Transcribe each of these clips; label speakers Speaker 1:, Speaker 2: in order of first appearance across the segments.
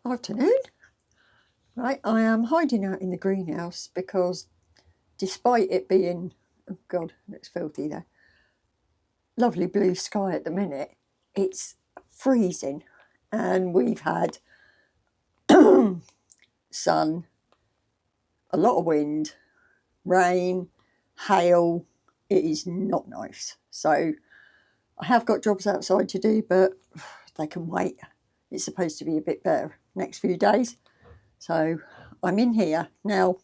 Speaker 1: Afternoon. Right, I am hiding out in the greenhouse because despite it being, oh God, it's filthy there, lovely blue sky at the minute, it's freezing and we've had sun, a lot of wind, rain, hail. It is not nice. So I have got jobs outside to do, but they can wait. It's supposed to be a bit better next few days. So I'm in here. Now,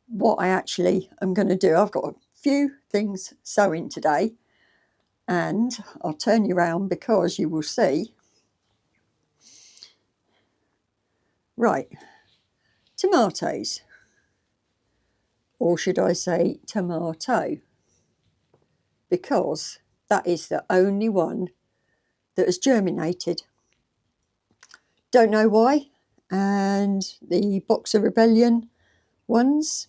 Speaker 1: what I actually am going to do, I've got a few things sowing today, and I'll turn you around because you will see. Right, tomatoes, or should I say tomato, because that is the only one that has germinated. Don't know why. And the Box of Rebellion ones,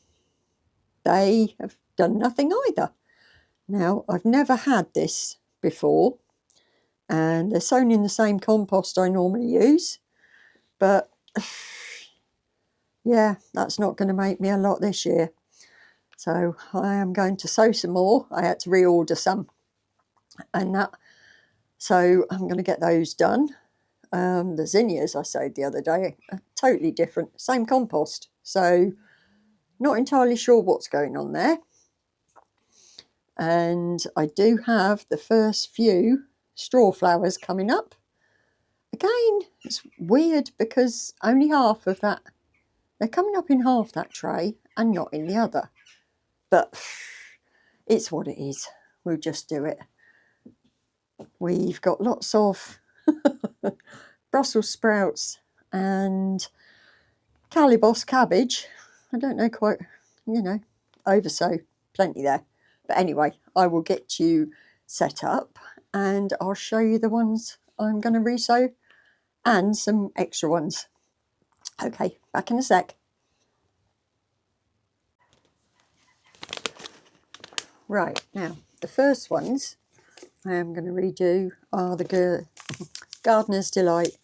Speaker 1: they have done nothing either. Now, I've never had this before, and they're sown in the same compost I normally use, but yeah, that's not going to make me a lot this year. So I am going to sow some more. I had to reorder some, and that, so I'm going to get those done. The zinnias I sowed the other day are totally different, same compost, so not entirely sure what's going on there. And I do have the first few straw flowers coming up. Again, it's weird because only half of that, they're coming up in half that tray and not in the other. But it's what it is. We'll just do it. We've got lots of Brussels sprouts and Calibos cabbage. I don't know quite, oversow, plenty there. But anyway, I will get you set up and I'll show you the ones I'm going to resow and some extra ones. Okay, back in a sec. Right, now the first ones I am going to redo are the Gardener's Delight.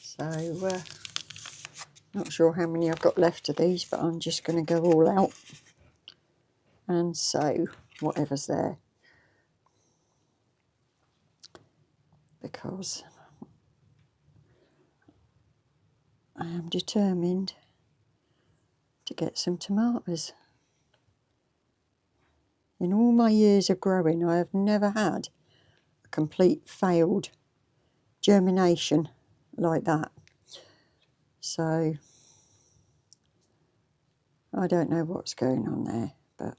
Speaker 1: So, not sure how many I've got left of these, but I'm just going to go all out and sow whatever's there, because I am determined to get some tomatoes. In all my years of growing, I have never had a complete failed germination like that. So I don't know what's going on there, but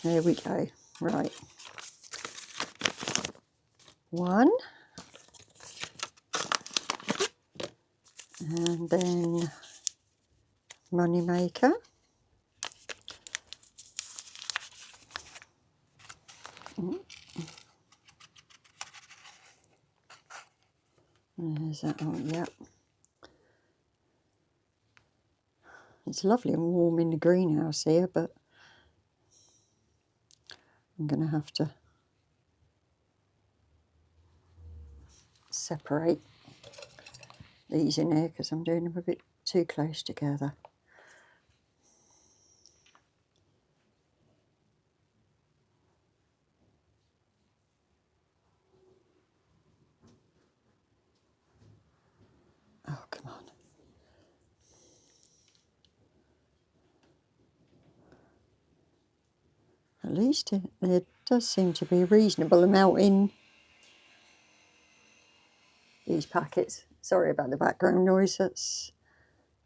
Speaker 1: there we go. Right. One. And then Moneymaker. There's that one, yep. It's lovely and warm in the greenhouse here, but I'm going to have to separate these in here because I'm doing them a bit too close together. Oh, come on. At least there does seem to be a reasonable amount in these packets. Sorry about the background noise. That's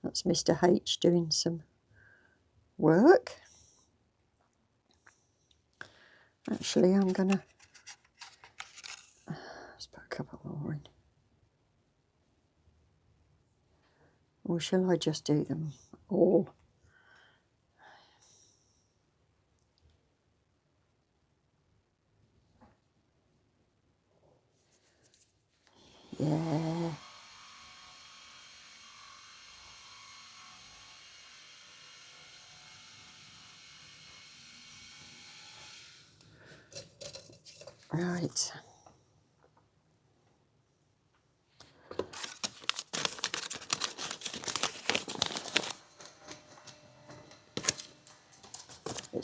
Speaker 1: Mr. H doing some work. Actually, I'm gonna let's put a couple more in. Or shall I just do them all? Yeah. Right.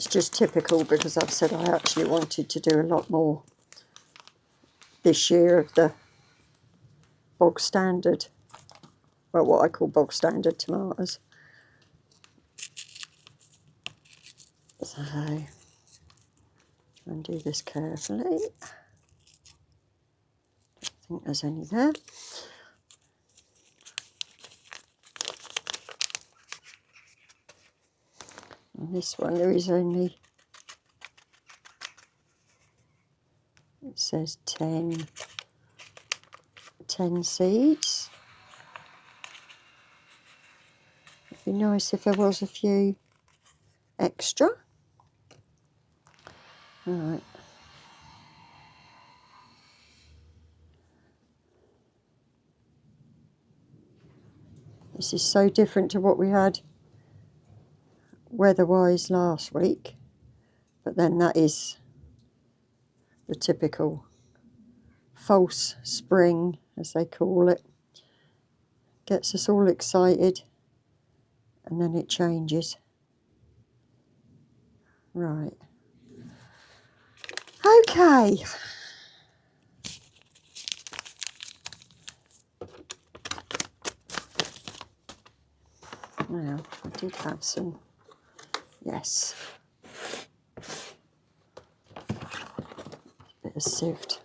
Speaker 1: It's just typical because I've said I actually wanted to do a lot more this year of the bog standard, well, what I call bog standard tomatoes. So, undo this carefully. Don't think there's any there. And this one, there is only, it says 10 seeds. It'd be nice if there was a few extra. Right. This is so different to what we had weather-wise last week, but then that is the typical false spring, as they call it. Gets us all excited and then it changes. Right. Okay. Now, I did have some, yes, a bit of sieved.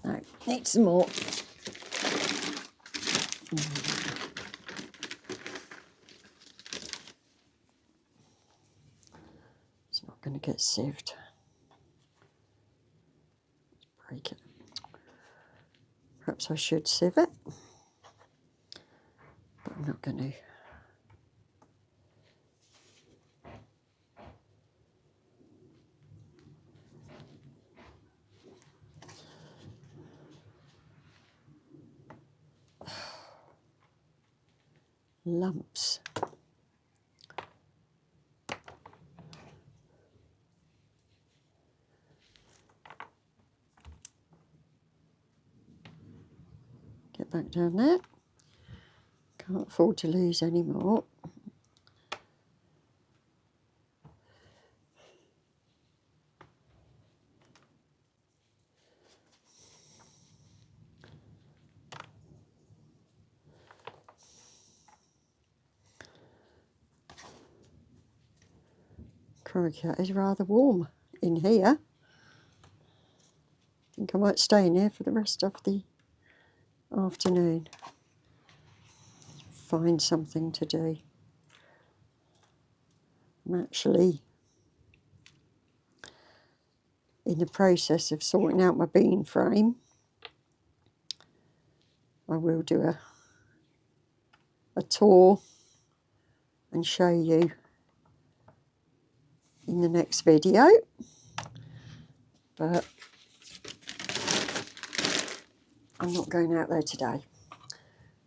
Speaker 1: No, need some more. It's not going to get sieved. Let's break it. Perhaps I should sieve it, but I'm not going to. Lumps. Get back down there. Can't afford to lose any more. Crikey, it is rather warm in here. I think I might stay in here for the rest of the afternoon. Find something to do. I'm actually in the process of sorting out my bean frame. I will do a tour and show you in the next video, but I'm not going out there today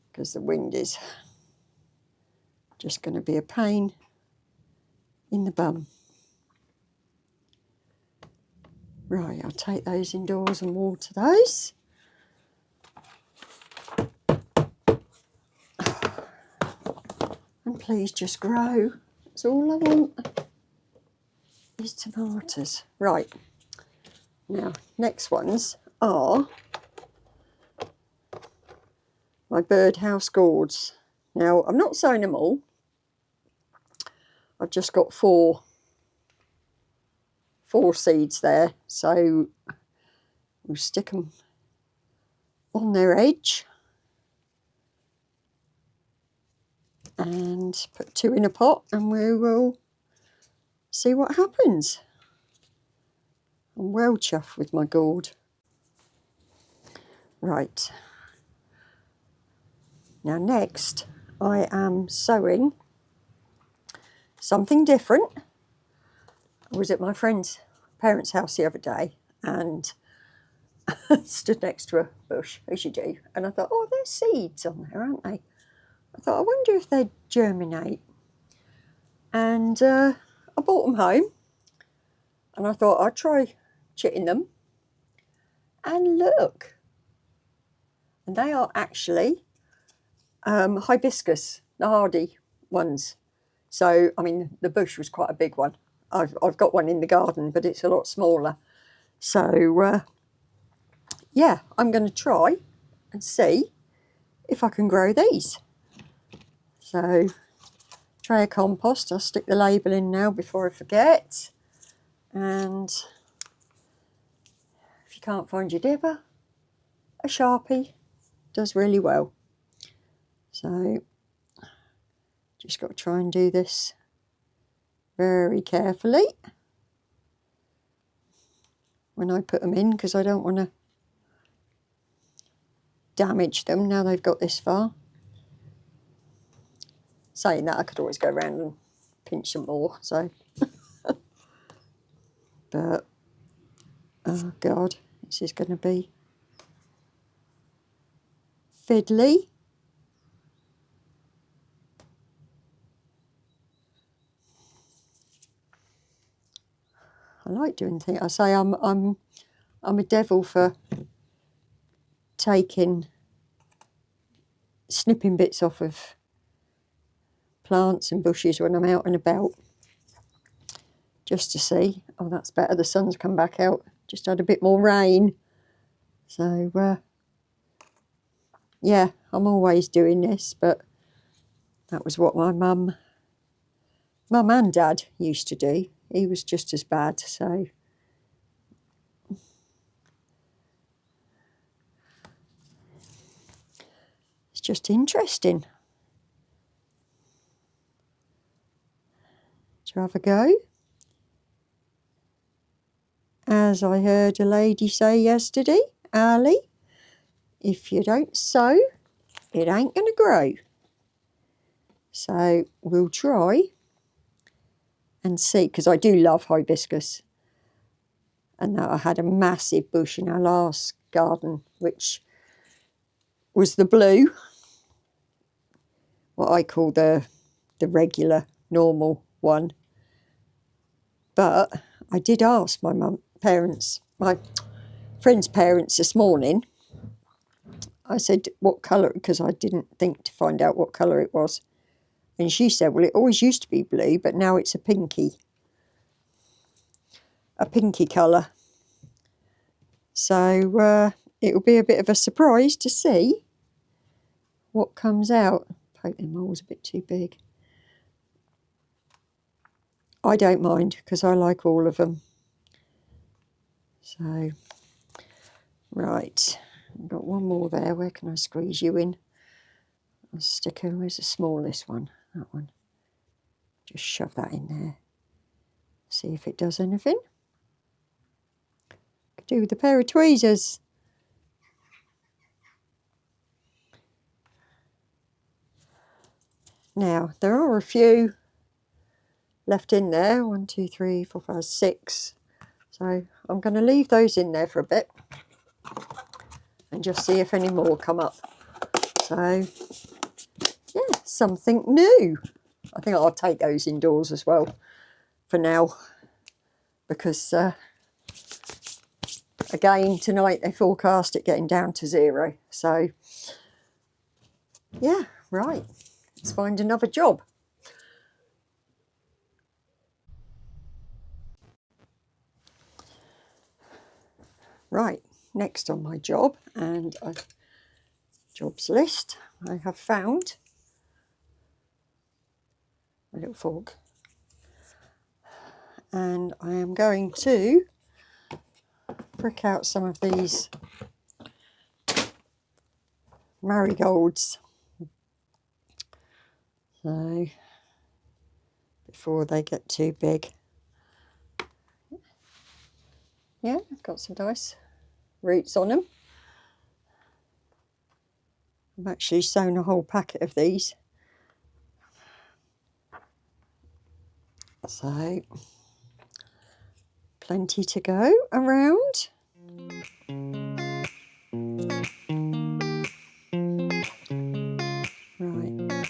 Speaker 1: because the wind is just going to be a pain in the bum. Right, I'll take those indoors and water those. And please just grow. That's all I want is tomatoes. Right, now next ones are my birdhouse gourds. Now I'm not sowing them all. I've just got four seeds there, so we'll stick them on their edge and put 2 in a pot, and we will see what happens. I'm well chuffed with my gourd. Right, now next I am sowing something different. I was at my friend's parents' house the other day and stood next to a bush, as you do, and I thought, oh, there's seeds on there, aren't they? I thought, I wonder if they'd germinate. And I brought them home, and I thought I'd try chitting them. And look, and they are actually hibiscus, the hardy ones. So, I mean, the bush was quite a big one. I've got one in the garden, but it's a lot smaller. So, yeah, I'm going to try and see if I can grow these. So, tray of compost. I'll stick the label in now before I forget. And if you can't find your dibber, a Sharpie does really well. So, just got to try and do this very carefully when I put them in, because I don't want to damage them now they've got this far. Saying that, I could always go around and pinch some more, so. But, oh God, this is going to be fiddly. I like doing things. I say I'm a devil for snipping bits off of plants and bushes when I'm out and about, just to see. Oh, that's better. The sun's come back out. Just had a bit more rain. So, yeah, I'm always doing this, but that was what my mum and dad used to do. He was just as bad, so. It's just interesting to have a go. As I heard a lady say yesterday, Ali, if you don't sow, it ain't going to grow. So we'll try and see, because I do love hibiscus. And I had a massive bush in our last garden, which was the blue, what I call the regular, normal one. But I did ask my my friend's parents this morning. I said, what colour, because I didn't think to find out what colour it was. And she said, well, it always used to be blue, but now it's a pinky colour. So it'll be a bit of a surprise to see what comes out. Poke them holes a bit too big. I don't mind, because I like all of them. So, right, I've got one more there. Where can I squeeze you in? A sticker, where's the smallest one? That one. Just shove that in there. See if it does anything. Could do with a pair of tweezers. Now, there are a few left in there. 1, 2, 3, 4, 5, 6. So I'm going to leave those in there for a bit and just see if any more come up. So, yeah, something new. I think I'll take those indoors as well for now, because again, tonight they forecast it getting down to 0. So, yeah, right. Let's find another job. Right, next on my job and jobs list, I have found a little fork, and I am going to prick out some of these marigolds. So before they get too big. Yeah, I've got some nice roots on them. I've actually sown a whole packet of these. So plenty to go around. Right,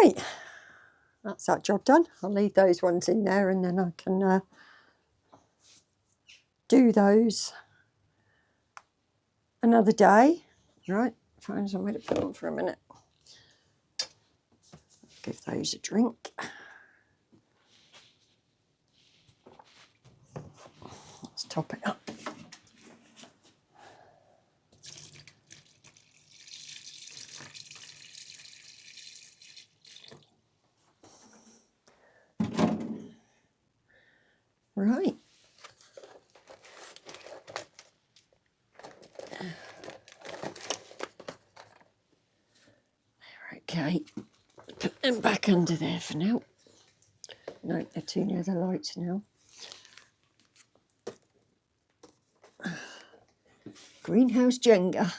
Speaker 1: Right, that's that job done. I'll leave those ones in there and then I can do those another day. Right, find somewhere to put on for a minute. Give those a drink. Let's top it up. Right. Okay, put them back under there for now. No, they're too near the lights now. Greenhouse Jenga.